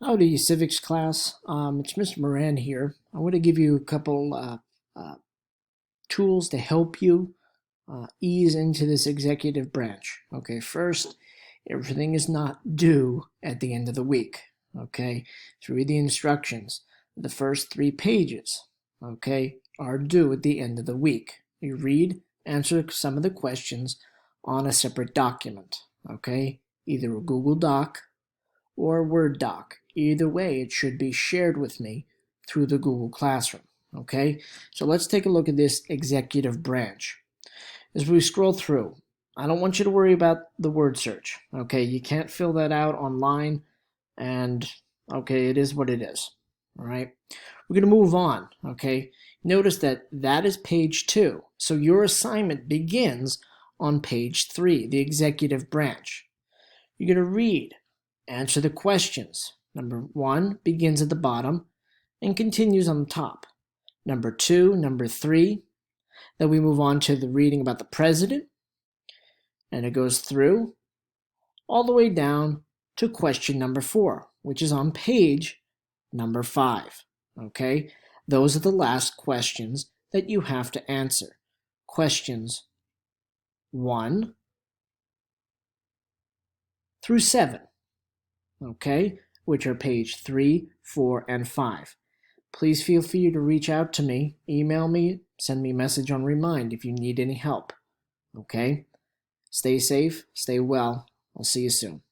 Howdy, civics class. It's Mr. Moran here. I want to give you a couple tools to help you ease into this executive branch. Okay, first, everything is not due at the end of the week. Okay, so read the instructions. The first 3 pages, okay, are due at the end of the week. You read, answer some of the questions on a separate document. Okay, either a Google Doc or a Word doc. Either way, it should be shared with me through the Google Classroom. Okay, so let's take a look at this executive branch. As we scroll through, I don't want you to worry about the word search. Okay, you can't fill that out online, and okay, it is what it is. All right, we're going to move on. Okay, notice that that is page 2. So your assignment begins on page 3, the executive branch. You're going to read, answer the questions. Number 1 begins at the bottom and continues on the top. Number 2, number 3. Then we move on to the reading about the president, and it goes through all the way down to question number 4, which is on page number 5. Okay, those are the last questions that you have to answer. Questions 1 through 7. Okay, which are page 3, 4, and 5. Please feel free to reach out to me, email me, send me a message on Remind if you need any help. Okay? Stay safe, stay well. I'll see you soon.